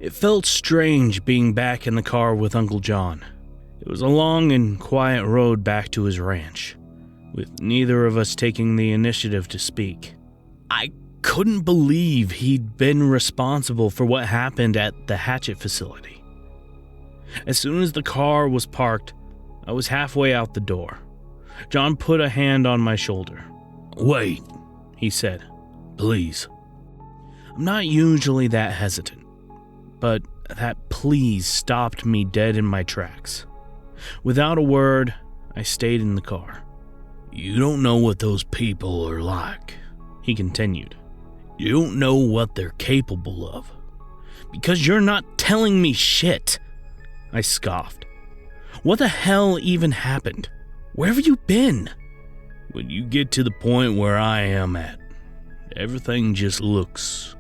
It felt strange being back in the car with Uncle John. It was a long and quiet road back to his ranch, with neither of us taking the initiative to speak. I couldn't believe he'd been responsible for what happened at the hatchet facility. As soon as the car was parked, I was halfway out the door. John put a hand on my shoulder. "Wait," he said. "Please." I'm not usually that hesitant, but that please stopped me dead in my tracks. Without a word, I stayed in the car. "You don't know what those people are like," he continued. "You don't know what they're capable of. Because you're not telling me shit," I scoffed. "What the hell even happened? Where have you been?" "When you get to the point where I am at, everything just looks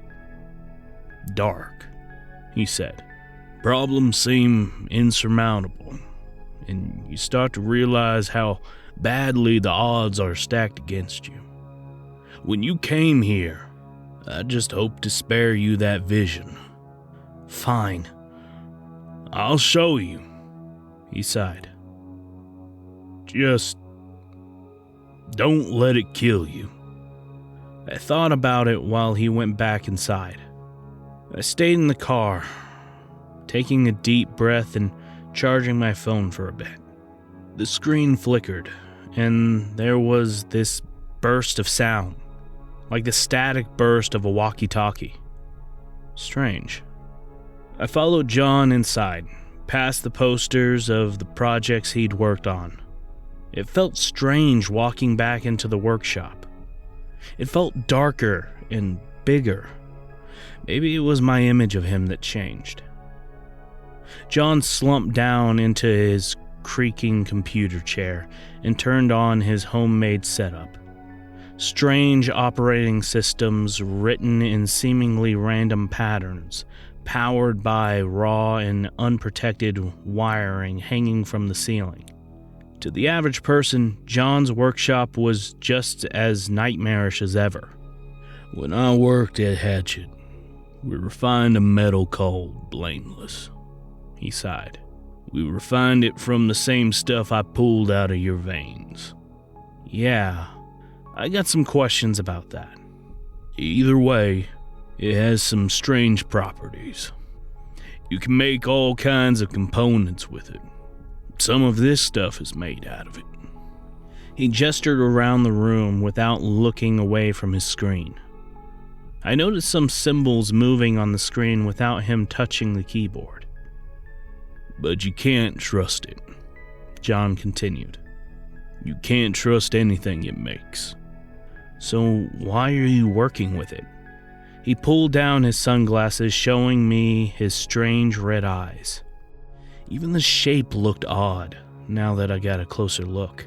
dark," he said. "Problems seem insurmountable, and you start to realize how badly the odds are stacked against you. When you came here, I just hoped to spare you that vision." "Fine. I'll show you," he sighed. "Just don't let it kill you." I thought about it while he went back inside. I stayed in the car, taking a deep breath and charging my phone for a bit. The screen flickered, and there was this burst of sound, like the static burst of a walkie-talkie. Strange. I followed John inside, past the posters of the projects he'd worked on. It felt strange walking back into the workshop. It felt darker and bigger. Maybe it was my image of him that changed. John slumped down into his creaking computer chair and turned on his homemade setup. Strange operating systems written in seemingly random patterns, powered by raw and unprotected wiring hanging from the ceiling. To the average person, John's workshop was just as nightmarish as ever. "When I worked at Hatchet, we refined a metal called Blameless," he sighed. "We refined it from the same stuff I pulled out of your veins." "Yeah, I got some questions about that." "Either way, it has some strange properties. You can make all kinds of components with it. Some of this stuff is made out of it." He gestured around the room without looking away from his screen. I noticed some symbols moving on the screen without him touching the keyboard. "But you can't trust it," John continued. "You can't trust anything it makes." "So why are you working with it?" He pulled down his sunglasses, showing me his strange red eyes. Even the shape looked odd, now that I got a closer look.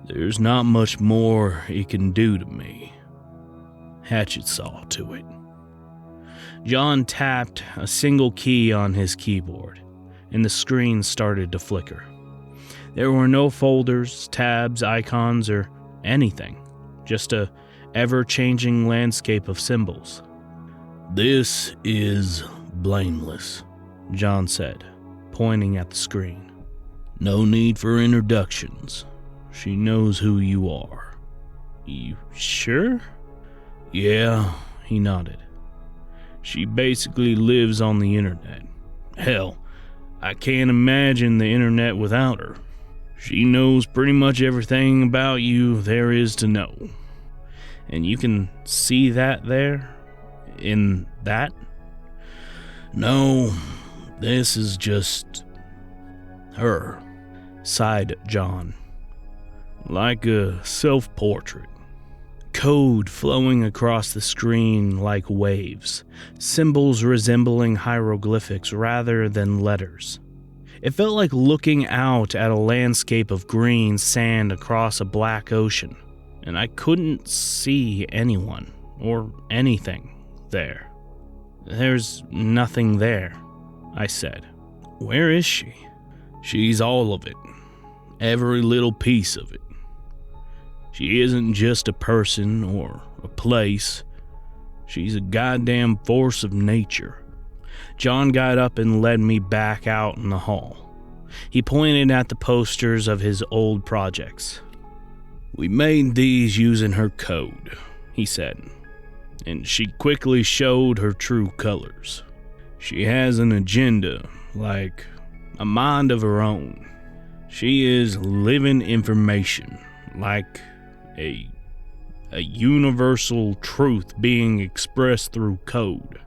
"There's not much more it can do to me. Hatchet saw to it." John tapped a single key on his keyboard, and the screen started to flicker. There were no folders, tabs, icons, or anything, just a ever-changing landscape of symbols. "This is Blameless," John said, pointing at the screen. "No need for introductions. She knows who you are." "You sure?" "Yeah," he nodded. "She basically lives on the internet. Hell, I can't imagine the internet without her. She knows pretty much everything about you there is to know." "And you can see that there? In that?" "No, this is just her," sighed John. "Like a self-portrait. Code flowing across the screen like waves, symbols resembling hieroglyphics rather than letters. It felt like looking out at a landscape of green sand across a black ocean, and I couldn't see anyone or anything there. "There's nothing there," I said. "Where is she?" "She's all of it. Every little piece of it. She isn't just a person or a place. She's a goddamn force of nature. John got up and led me back out in the hall. He pointed at the posters of his old projects. "We made these using her code," he said, and she quickly showed her true colors. She has an agenda, like a mind of her own. She is living information, like a universal truth being expressed through code.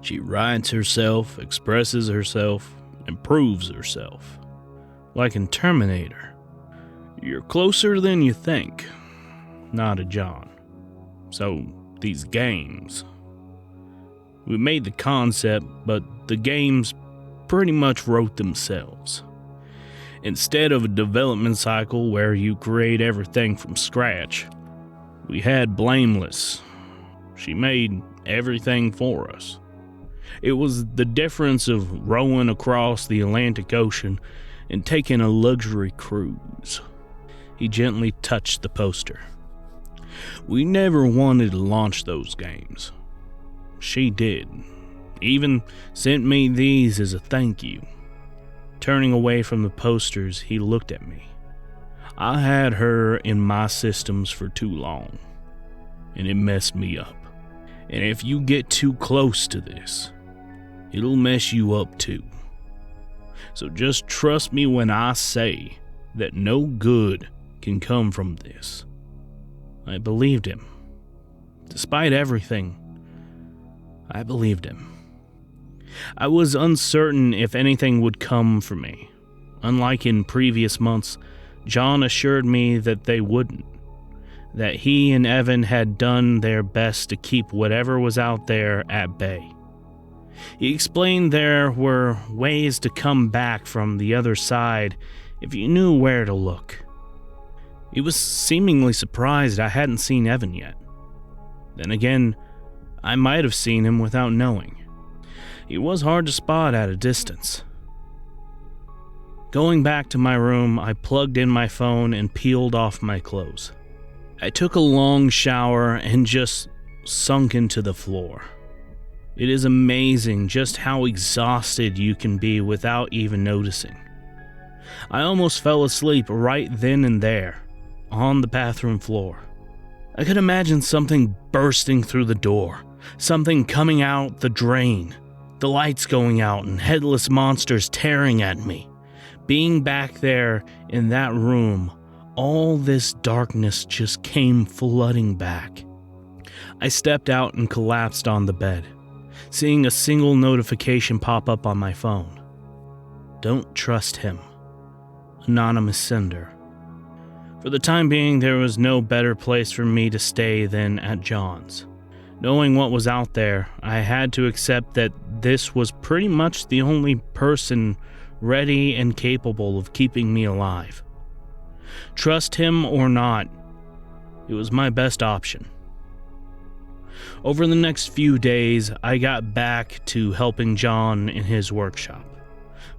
She writes herself, expresses herself, and proves herself. Like in Terminator. "You're closer than you think," nodded John. "So, these games. We made the concept, but the games pretty much wrote themselves. Instead of a development cycle where you create everything from scratch, we had Blameless. She made everything for us. It was the difference of rowing across the Atlantic Ocean and taking a luxury cruise." He gently touched the poster. "We never wanted to launch those games. She did. Even sent me these as a thank you." Turning away from the posters, he looked at me. "I had her in my systems for too long, and it messed me up. And if you get too close to this, it'll mess you up too. So just trust me when I say that no good can come from this." I believed him. Despite everything, I believed him. I was uncertain if anything would come for me. Unlike in previous months, John assured me that they wouldn't. That he and Evan had done their best to keep whatever was out there at bay. He explained there were ways to come back from the other side if you knew where to look. He was seemingly surprised I hadn't seen Evan yet. Then again, I might have seen him without knowing. He was hard to spot at a distance. Going back to my room, I plugged in my phone and peeled off my clothes. I took a long shower and just sunk into the floor. It is amazing just how exhausted you can be without even noticing. I almost fell asleep right then and there, on the bathroom floor. I could imagine something bursting through the door, something coming out the drain, the lights going out and headless monsters tearing at me. Being back there in that room, all this darkness just came flooding back. I stepped out and collapsed on the bed, seeing a single notification pop up on my phone. "Don't trust him. Anonymous sender." For the time being, there was no better place for me to stay than at John's. Knowing what was out there, I had to accept that this was pretty much the only person ready and capable of keeping me alive. Trust him or not, it was my best option. Over the next few days, I got back to helping John in his workshop.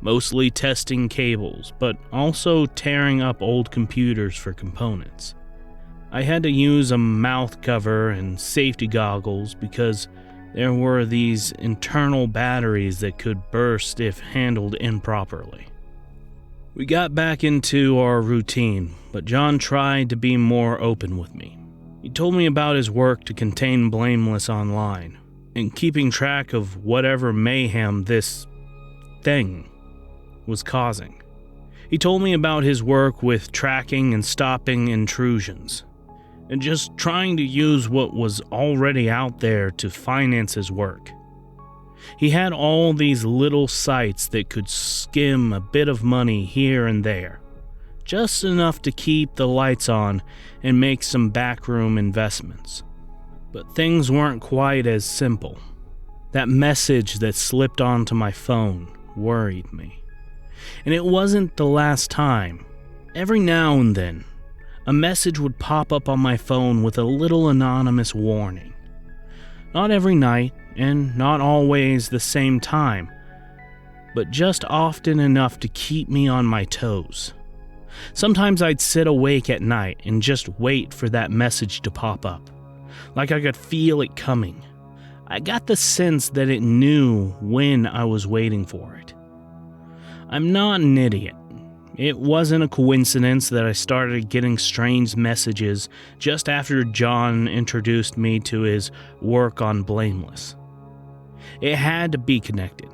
Mostly testing cables, but also tearing up old computers for components. I had to use a mouth cover and safety goggles because there were these internal batteries that could burst if handled improperly. We got back into our routine, but John tried to be more open with me. He told me about his work to contain Blameless online, and keeping track of whatever mayhem this thing was causing. He told me about his work with tracking and stopping intrusions, and just trying to use what was already out there to finance his work. He had all these little sites that could skim a bit of money here and there, just enough to keep the lights on and make some backroom investments. But things weren't quite as simple. That message that slipped onto my phone worried me. And it wasn't the last time. Every now and then, a message would pop up on my phone with a little anonymous warning. Not every night, and not always the same time, but just often enough to keep me on my toes. Sometimes I'd sit awake at night and just wait for that message to pop up, like I could feel it coming. I got the sense that it knew when I was waiting for it. I'm not an idiot. It wasn't a coincidence that I started getting strange messages just after John introduced me to his work on Blameless. It had to be connected.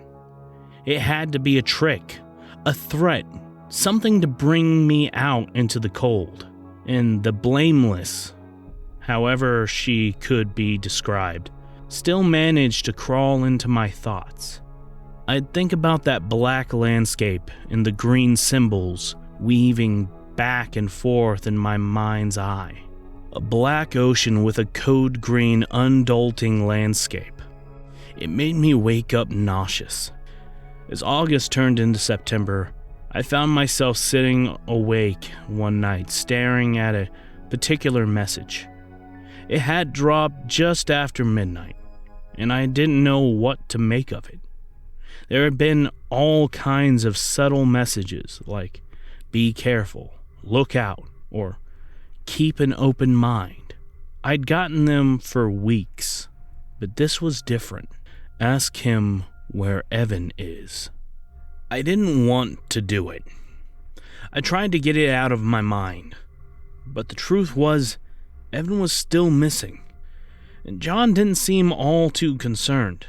It had to be a trick, a threat, something to bring me out into the cold. And the Blameless, however she could be described, still managed to crawl into my thoughts. I'd think about that black landscape and the green symbols weaving back and forth in my mind's eye. A black ocean with a code green, undulting landscape. It made me wake up nauseous. As August turned into September, I found myself sitting awake one night staring at a particular message. It had dropped just after midnight, and I didn't know what to make of it. There had been all kinds of subtle messages like, be careful, look out, or keep an open mind. I'd gotten them for weeks, but this was different. Ask him where Evan is. I didn't want to do it. I tried to get it out of my mind, but the truth was, Evan was still missing, and John didn't seem all too concerned.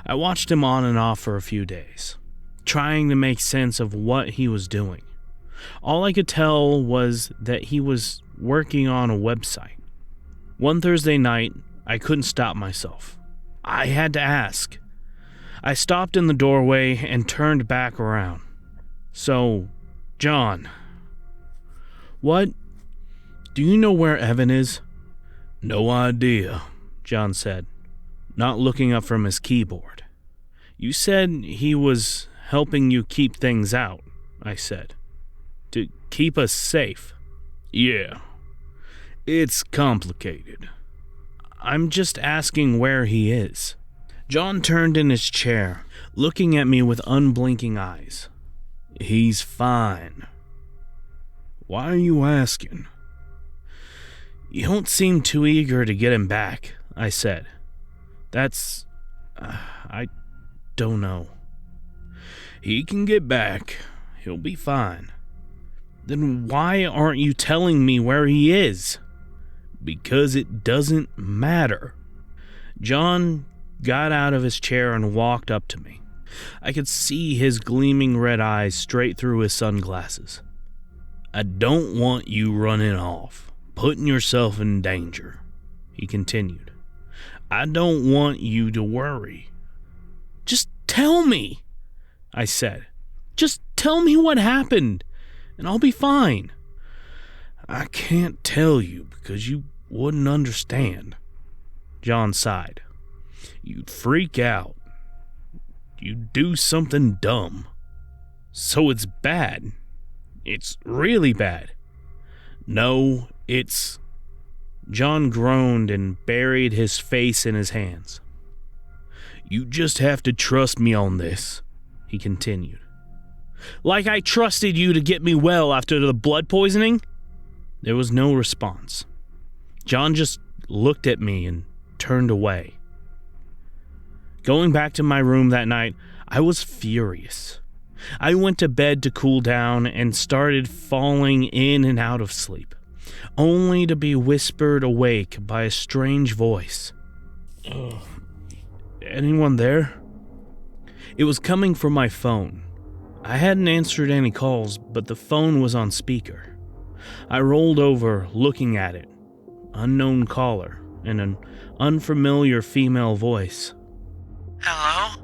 I watched him on and off for a few days, trying to make sense of what he was doing. All I could tell was that he was working on a website. One Thursday night, I couldn't stop myself. I had to ask. I stopped in the doorway and turned back around. So, John, do you know where Evan is? No idea, John said, not looking up from his keyboard. You said he was helping you keep things out, I said. To keep us safe. Yeah. It's complicated. I'm just asking where he is. John turned in his chair, looking at me with unblinking eyes. He's fine. Why are you asking? You don't seem too eager to get him back, I said. I don't know. He can get back. He'll be fine. Then why aren't you telling me where he is? Because it doesn't matter. John got out of his chair and walked up to me. I could see his gleaming red eyes straight through his sunglasses. I don't want you running off, putting yourself in danger, he continued. I don't want you to worry. Just tell me, I said. Just tell me what happened, and I'll be fine. I can't tell you because you wouldn't understand, John sighed. You'd freak out. You'd do something dumb. So it's bad. It's really bad. No, it's... John groaned and buried his face in his hands. You just have to trust me on this, he continued. Like I trusted you to get me well after the blood poisoning? There was no response. John just looked at me and turned away. Going back to my room that night, I was furious. I went to bed to cool down and started falling in and out of sleep, only to be whispered awake by a strange voice. Anyone there? It was coming from my phone. I hadn't answered any calls, but the phone was on speaker. I rolled over, looking at it. Unknown caller, and an unfamiliar female voice. Hello?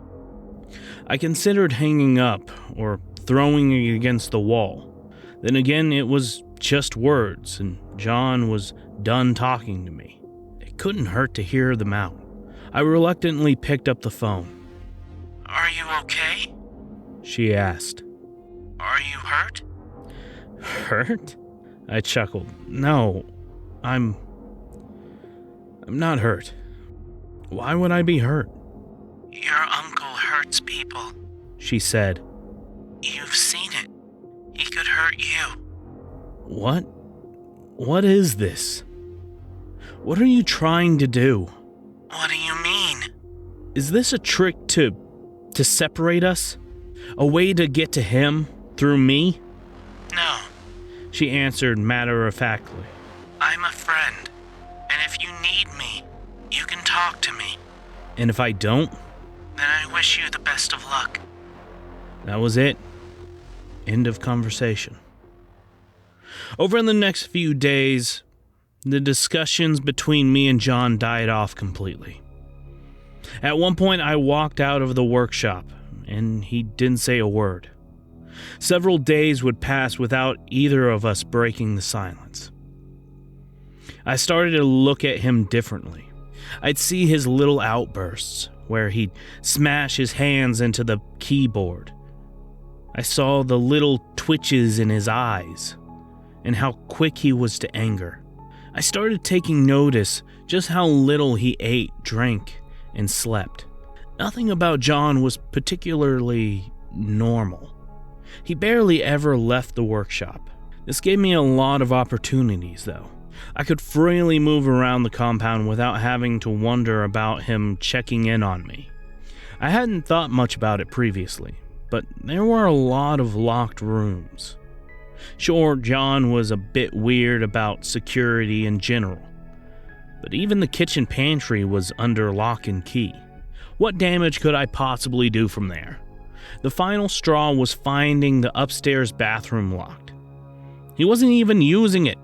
I considered hanging up or throwing it against the wall. Then again, it was just words, and John was done talking to me. It couldn't hurt to hear them out. I reluctantly picked up the phone. Are you okay? She asked. Are you hurt? Hurt? I chuckled. No, I'm not hurt. Why would I be hurt? Your uncle hurts people, she said. You've seen it. He could hurt you. What? What is this? What are you trying to do? What do you mean? Is this a trick to separate us? A way to get to him through me? No, She answered matter-of-factly. I'm a friend, and if you need me, you can talk to me. And if I don't? Then I wish you the best of luck. That was it. End of conversation. Over the next few days, the discussions between me and John died off completely. At one point, I walked out of the workshop, and he didn't say a word. Several days would pass without either of us breaking the silence. I started to look at him differently. I'd see his little outbursts, where he'd smash his hands into the keyboard. I saw the little twitches in his eyes, and how quick he was to anger. I started taking notice just how little he ate, drank, and slept. Nothing about John was particularly normal. He barely ever left the workshop. This gave me a lot of opportunities, though. I could freely move around the compound without having to wonder about him checking in on me. I hadn't thought much about it previously, but there were a lot of locked rooms. Sure, John was a bit weird about security in general, but even the kitchen pantry was under lock and key. What damage could I possibly do from there? The final straw was finding the upstairs bathroom locked. He wasn't even using it.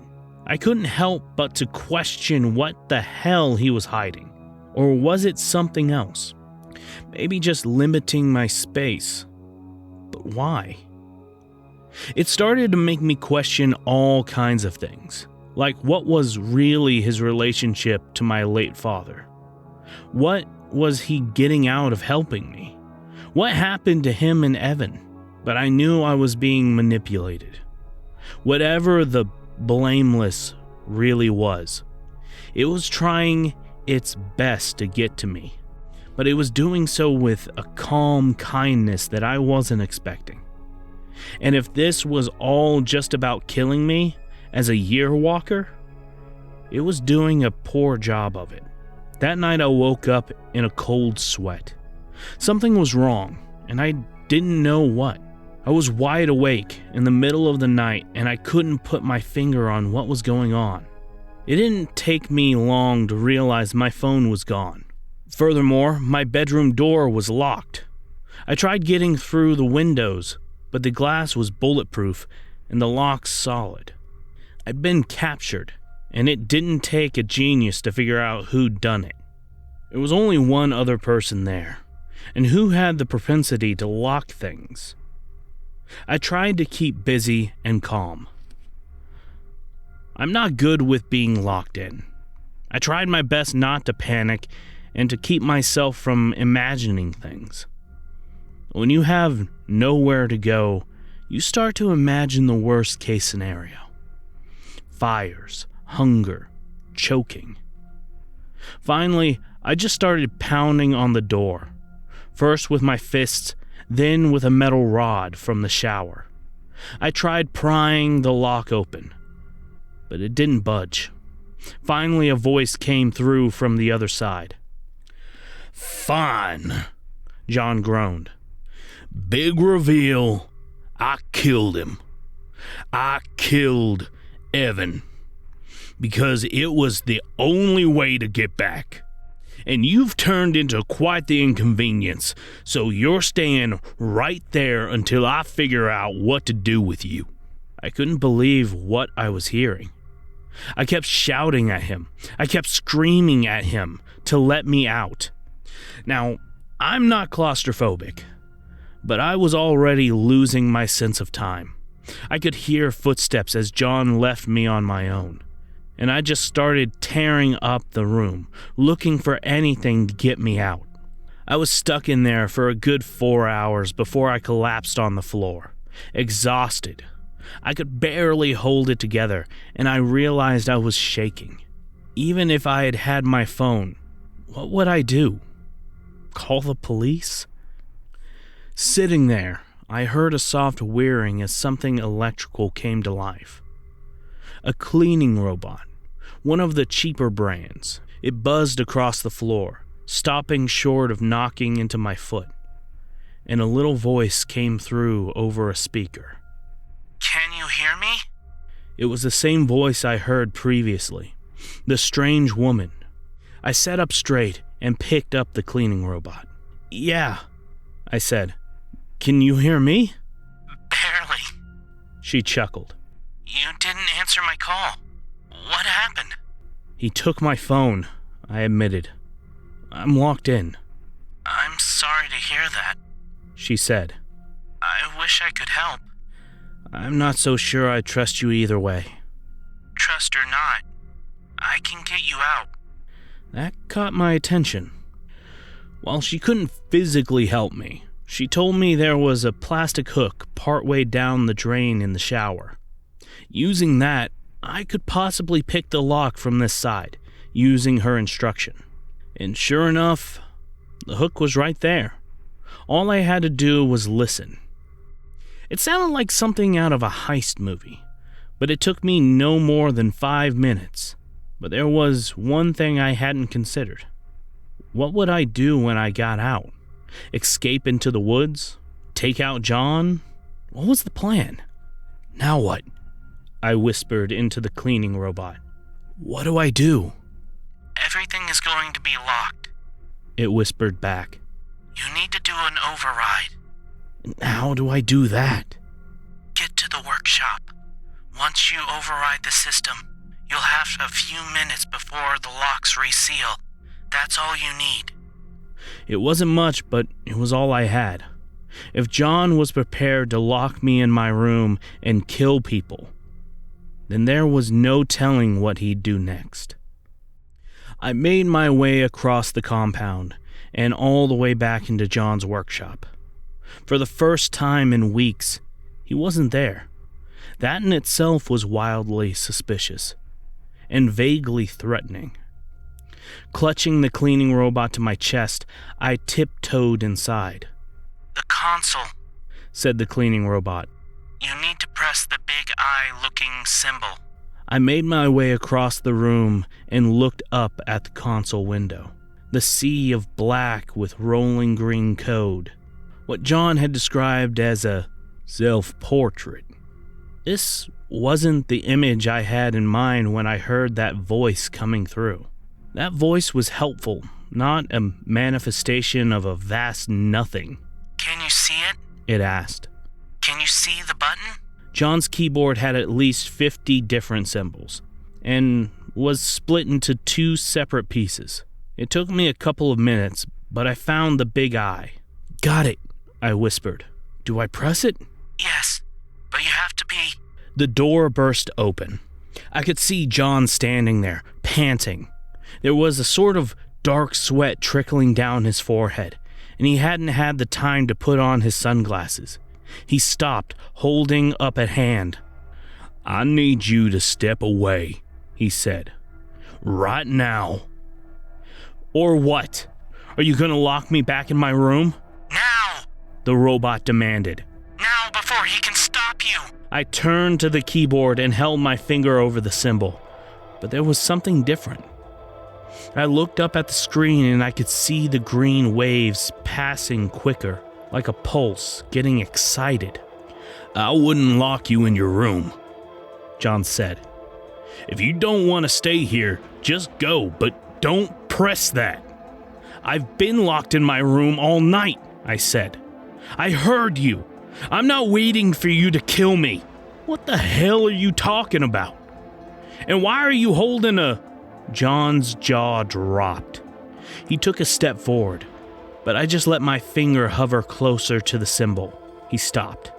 I couldn't help but to question what the hell he was hiding. Or was it something else? Maybe just limiting my space. But why? It started to make me question all kinds of things, like what was really his relationship to my late father? What was he getting out of helping me? What happened to him and Evan? But I knew I was being manipulated. Whatever the blameless really was, it was trying its best to get to me, but it was doing so with a calm kindness that I wasn't expecting. And if this was all just about killing me as a Yearwalker, it was doing a poor job of it. That night I woke up in a cold sweat. Something was wrong, and I didn't know what. I was wide awake in the middle of the night, and I couldn't put my finger on what was going on. It didn't take me long to realize my phone was gone. Furthermore, my bedroom door was locked. I tried getting through the windows, but the glass was bulletproof and the lock solid. I'd been captured, and it didn't take a genius to figure out who'd done it. There was only one other person there, and who had the propensity to lock things. I tried to keep busy and calm. I'm not good with being locked in. I tried my best not to panic and to keep myself from imagining things. When you have nowhere to go, you start to imagine the worst case scenario. Fires, hunger, choking. Finally, I just started pounding on the door, first with my fists, then with a metal rod from the shower. I tried prying the lock open, but it didn't budge. Finally, a voice came through from the other side. "Fine," John groaned. "Big reveal. I killed him. I killed Evan. Because it was the only way to get back. And you've turned into quite the inconvenience, so you're staying right there until I figure out what to do with you." I couldn't believe what I was hearing. I kept shouting at him. I kept screaming at him to let me out. Now, I'm not claustrophobic, but I was already losing my sense of time. I could hear footsteps as John left me on my own, and I just started tearing up the room, looking for anything to get me out. I was stuck in there for a good 4 hours before I collapsed on the floor, exhausted. I could barely hold it together, and I realized I was shaking. Even if I had had my phone, what would I do? Call the police? Sitting there, I heard a soft whirring as something electrical came to life. A cleaning robot, one of the cheaper brands. It buzzed across the floor, stopping short of knocking into my foot, and a little voice came through over a speaker. Can you hear me? It was the same voice I heard previously, the strange woman. I sat up straight and picked up the cleaning robot. Yeah, I said. Can you hear me? Barely. She chuckled. You didn't answer my call. What happened? He took my phone, I admitted. I'm locked in. I'm sorry to hear that. She said. I wish I could help. I'm not so sure I trust you either way. Trust or not, I can get you out. That caught my attention. While she couldn't physically help me, she told me there was a plastic hook partway down the drain in the shower. Using that, I could possibly pick the lock from this side, using her instruction. And sure enough, the hook was right there. All I had to do was listen. It sounded like something out of a heist movie, but it took me no more than 5 minutes. But there was one thing I hadn't considered. What would I do when I got out? Escape into the woods? Take out John? What was the plan? Now what? I whispered into the cleaning robot. What do I do? Everything is going to be locked. It whispered back. You need to do an override. How do I do that? Get to the workshop. Once you override the system, you'll have a few minutes before the locks reseal. That's all you need. It wasn't much, but it was all I had. If John was prepared to lock me in my room and kill people, then there was no telling what he'd do next. I made my way across the compound and all the way back into John's workshop. For the first time in weeks, he wasn't there. That in itself was wildly suspicious and vaguely threatening. Clutching the cleaning robot to my chest, I tiptoed inside. The console, said the cleaning robot. You need to press the big eye-looking symbol. I made my way across the room and looked up at the console window. The sea of black with rolling green code. What John had described as a self-portrait. This wasn't the image I had in mind when I heard that voice coming through. That voice was helpful, not a manifestation of a vast nothing. Can you see it? It asked. Can you see the button? John's keyboard had at least 50 different symbols, and was split into 2 separate pieces. It took me a couple of minutes, but I found the big eye. Got it, I whispered. Do I press it? Yes, but you have to be... The door burst open. I could see John standing there, panting. There was a sort of dark sweat trickling down his forehead, and he hadn't had the time to put on his sunglasses. He stopped, holding up a hand. I need you to step away, he said. Right now. Or what? Are you going to lock me back in my room? Now! The robot demanded. Now, before he can stop you! I turned to the keyboard and held my finger over the symbol, but there was something different. I looked up at the screen and I could see the green waves passing quicker, like a pulse, getting excited. I wouldn't lock you in your room, John said. If you don't want to stay here, just go, but don't press that. I've been locked in my room all night, I said. I heard you. I'm not waiting for you to kill me. What the hell are you talking about? And why are you holding a... John's jaw dropped. He took a step forward, but I just let my finger hover closer to the symbol. He stopped.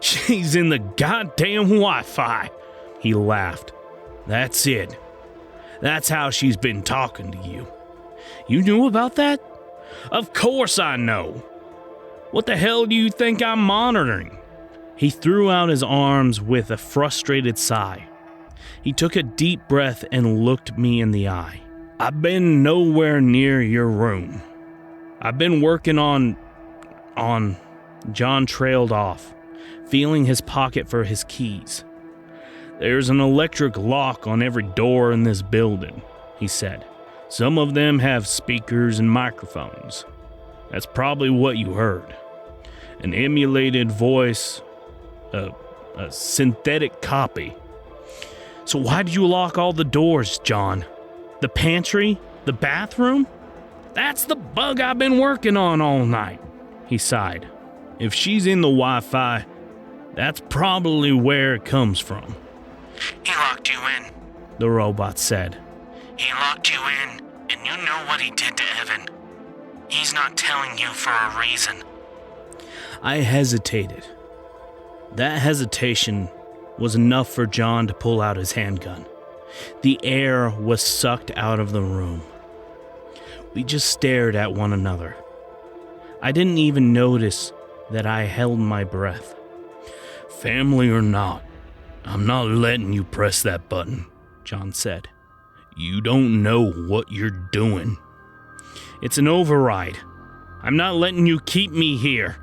She's in the goddamn Wi-Fi, he laughed. That's it. That's how she's been talking to you. You knew about that? Of course I know. What the hell do you think I'm monitoring? He threw out his arms with a frustrated sigh. He took a deep breath and looked me in the eye. I've been nowhere near your room. I've been working on... John trailed off, feeling his pocket for his keys. There's an electric lock on every door in this building, he said. Some of them have speakers and microphones. That's probably what you heard. An emulated voice, a synthetic copy. So why did you lock all the doors, John? The pantry? The bathroom? That's the bug I've been working on all night, he sighed. If she's in the Wi-Fi, that's probably where it comes from. He locked you in, the robot said. He locked you in, and you know what he did to Evan. He's not telling you for a reason. I hesitated. That hesitation was enough for John to pull out his handgun. The air was sucked out of the room. We just stared at one another. I didn't even notice that I held my breath. Family or not, I'm not letting you press that button, John said. You don't know what you're doing. It's an override. I'm not letting you keep me here.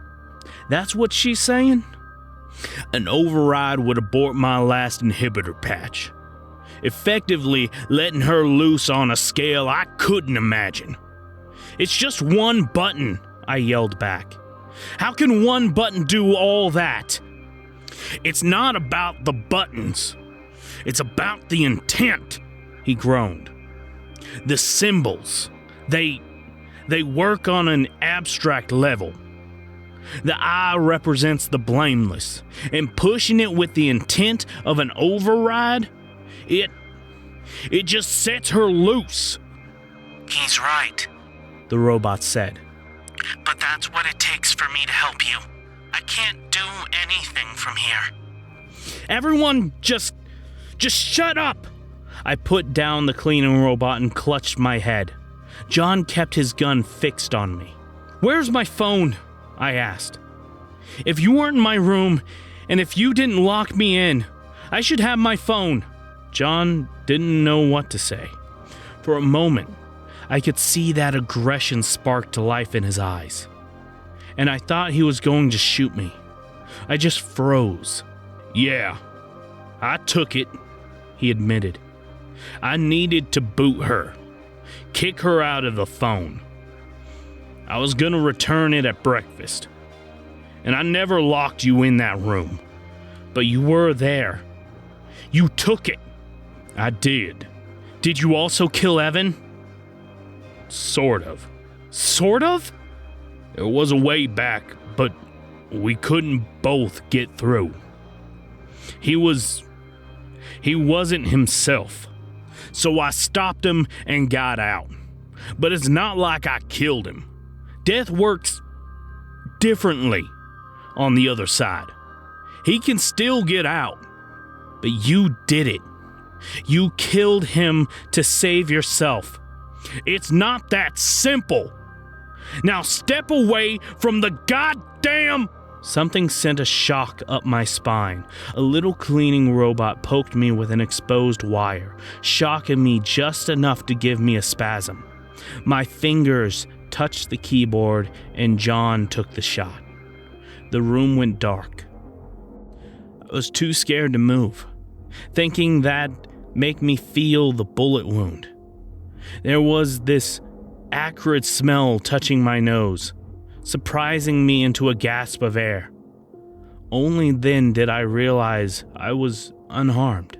That's what she's saying? An override would abort my last inhibitor patch, effectively letting her loose on a scale I couldn't imagine. It's just one button, I yelled back. How can one button do all that? It's not about the buttons. It's about the intent, he groaned. The symbols, they work on an abstract level. The eye represents the blameless, and pushing it with the intent of an override, it just sets her loose. He's right, the robot said. But that's what it takes for me to help you. I can't do anything from here. Everyone just shut up! I put down the cleaning robot and clutched my head. John kept his gun fixed on me. Where's my phone? I asked. If you weren't in my room, and if you didn't lock me in, I should have my phone. John didn't know what to say. For a moment, I could see that aggression spark to life in his eyes, and I thought he was going to shoot me. I just froze. Yeah, I took it, he admitted. I needed to boot her, kick her out of the phone. I was gonna return it at breakfast, and I never locked you in that room, but you were there. You took it. I did. Did you also kill Evan? Sort of. Sort of? There was a way back, but we couldn't both get through. He wasn't himself, so I stopped him and got out. But it's not like I killed him. Death works differently on the other side. He can still get out, but you did it. You killed him to save yourself. It's not that simple. Now step away from the goddamn... Something sent a shock up my spine. A little cleaning robot poked me with an exposed wire, shocking me just enough to give me a spasm. My fingers touched the keyboard and John took the shot. The room went dark. I was too scared to move, thinking that'd make me feel the bullet wound. There was this acrid smell touching my nose, surprising me into a gasp of air. Only then did I realize I was unharmed.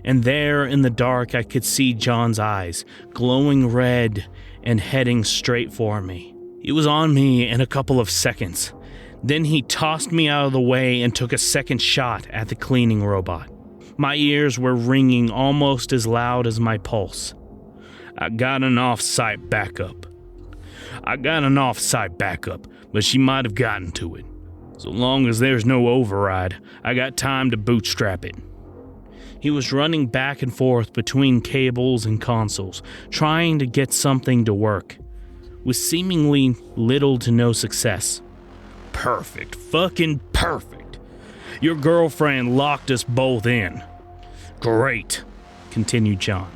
And there in the dark I could see John's eyes, glowing red and heading straight for me. He was on me in a couple of seconds. Then he tossed me out of the way and took a second shot at the cleaning robot. My ears were ringing almost as loud as my pulse. I got an off-site backup, but she might have gotten to it. So long as there's no override, I got time to bootstrap it. He was running back and forth between cables and consoles, trying to get something to work, with seemingly little to no success. Perfect. Fucking perfect. Your girlfriend locked us both in. Great, continued John.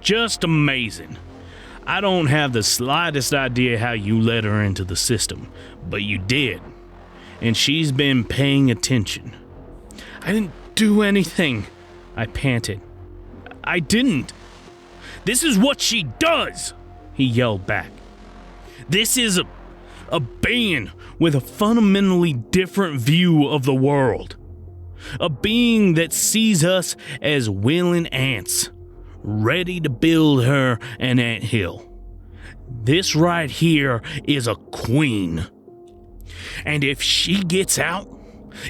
Just amazing. I don't have the slightest idea how you let her into the system, but you did. And she's been paying attention. I didn't do anything, I panted. I didn't. This is what she does, he yelled back. This is a being with a fundamentally different view of the world. A being that sees us as willing ants, ready to build her an anthill. This right here is a queen. And if she gets out,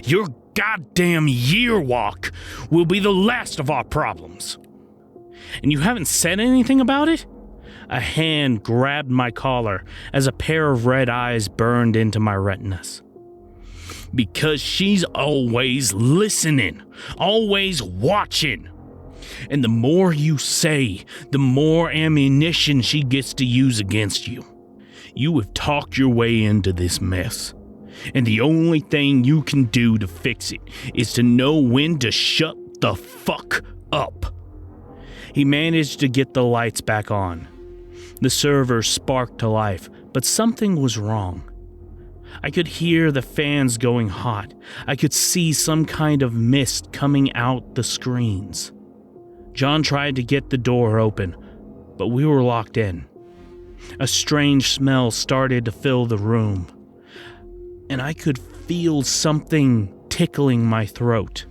your goddamn Yearwalk will be the last of our problems. And you haven't said anything about it? A hand grabbed my collar as a pair of red eyes burned into my retinas. Because she's always listening, always watching. And the more you say, the more ammunition she gets to use against you. You have talked your way into this mess. And the only thing you can do to fix it is to know when to shut the fuck up. He managed to get the lights back on. The server sparked to life, but something was wrong. I could hear the fans going hot. I could see some kind of mist coming out the screens. John tried to get the door open, but we were locked in. A strange smell started to fill the room, and I could feel something tickling my throat.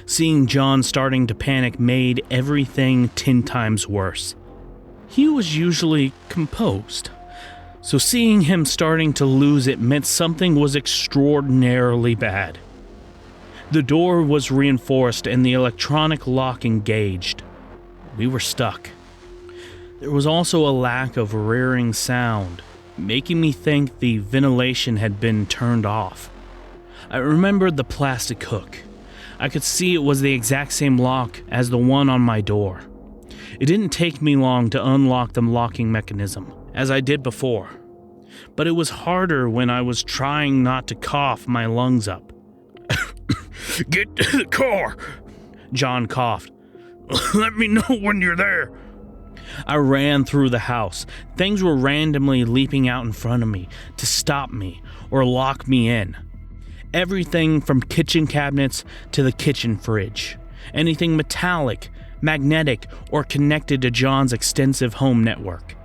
Seeing John starting to panic made everything 10 times worse. He was usually composed, so seeing him starting to lose it meant something was extraordinarily bad. The door was reinforced and the electronic lock engaged. We were stuck. There was also a lack of rearing sound, making me think the ventilation had been turned off. I remembered the plastic hook. I could see it was the exact same lock as the one on my door. It didn't take me long to unlock the locking mechanism, as I did before. But it was harder when I was trying not to cough my lungs up. Get to the car, John coughed. Let me know when you're there. I ran through the house. Things were randomly leaping out in front of me to stop me or lock me in. Everything from kitchen cabinets to the kitchen fridge. Anything metallic, magnetic, or connected to John's extensive home network.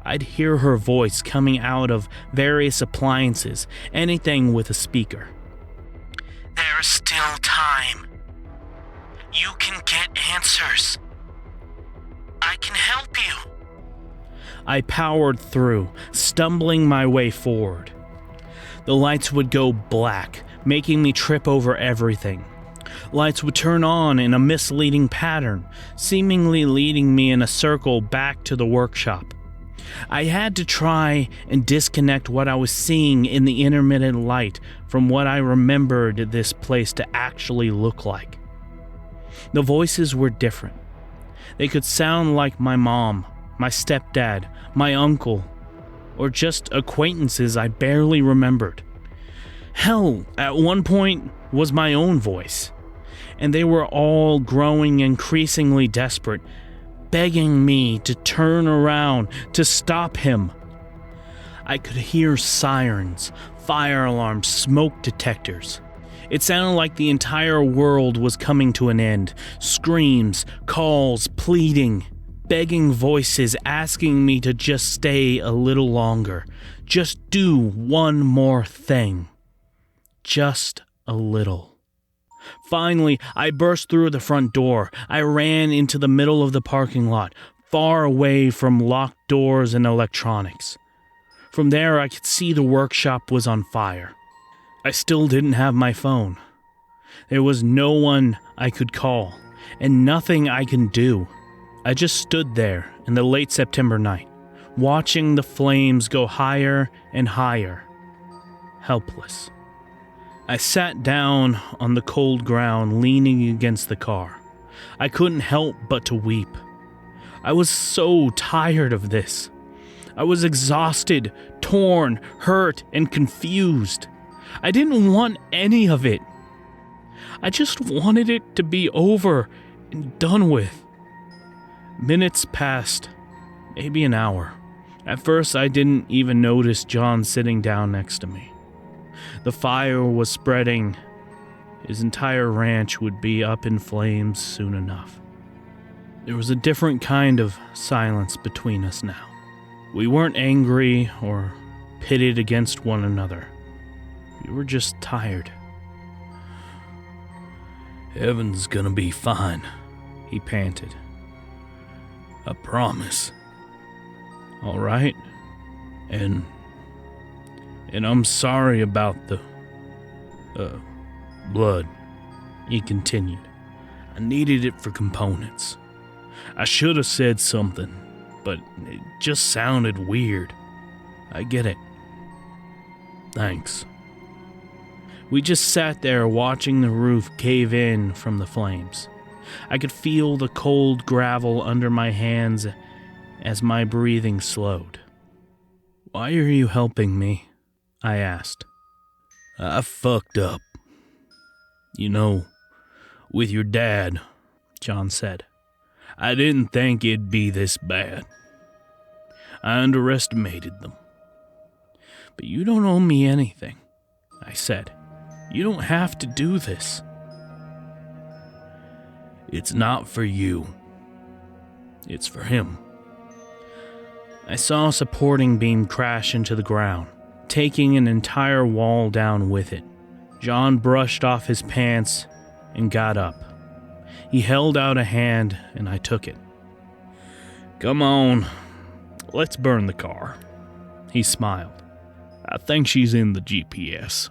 I'd hear her voice coming out of various appliances, anything with a speaker. There's still time. You can get answers. I can help you. I powered through, stumbling my way forward. The lights would go black, making me trip over everything. Lights would turn on in a misleading pattern, seemingly leading me in a circle back to the workshop. I had to try and disconnect what I was seeing in the intermittent light from what I remembered this place to actually look like. The voices were different. They could sound like my mom, my stepdad, my uncle, or just acquaintances I barely remembered. Hell, at one point was my own voice. And they were all growing increasingly desperate, begging me to turn around, to stop him. I could hear sirens, fire alarms, smoke detectors. It sounded like the entire world was coming to an end. Screams, calls, pleading, begging voices asking me to just stay a little longer. Just do one more thing. Just a little. Finally, I burst through the front door. I ran into the middle of the parking lot, far away from locked doors and electronics. From there, I could see the workshop was on fire. I still didn't have my phone. There was no one I could call, and nothing I could do. I just stood there in the late September night, watching the flames go higher and higher, helpless. I sat down on the cold ground, leaning against the car. I couldn't help but to weep. I was so tired of this. I was exhausted, torn, hurt, and confused. I didn't want any of it. I just wanted it to be over and done with. Minutes passed, maybe an hour. At first, I didn't even notice John sitting down next to me. The fire was spreading. His entire ranch would be up in flames soon enough. There was a different kind of silence between us now. We weren't angry or pitted against one another. We were just tired. Evan's gonna be fine, He panted. I promise. All right. And I'm sorry about the blood. He continued. I needed it for components. I should have said something, but it just sounded weird. I get it. Thanks. We just sat there watching the roof cave in from the flames. I could feel the cold gravel under my hands as my breathing slowed. Why are you helping me? I asked. I fucked up. You know, with your dad, John said. I didn't think it'd be this bad. I underestimated them. But you don't owe me anything, I said. You don't have to do this. It's not for you. It's for him. I saw a supporting beam crash into the ground, taking an entire wall down with it. John brushed off his pants and got up. He held out a hand and I took it. Come on, let's burn the car. He smiled. I think she's in the GPS.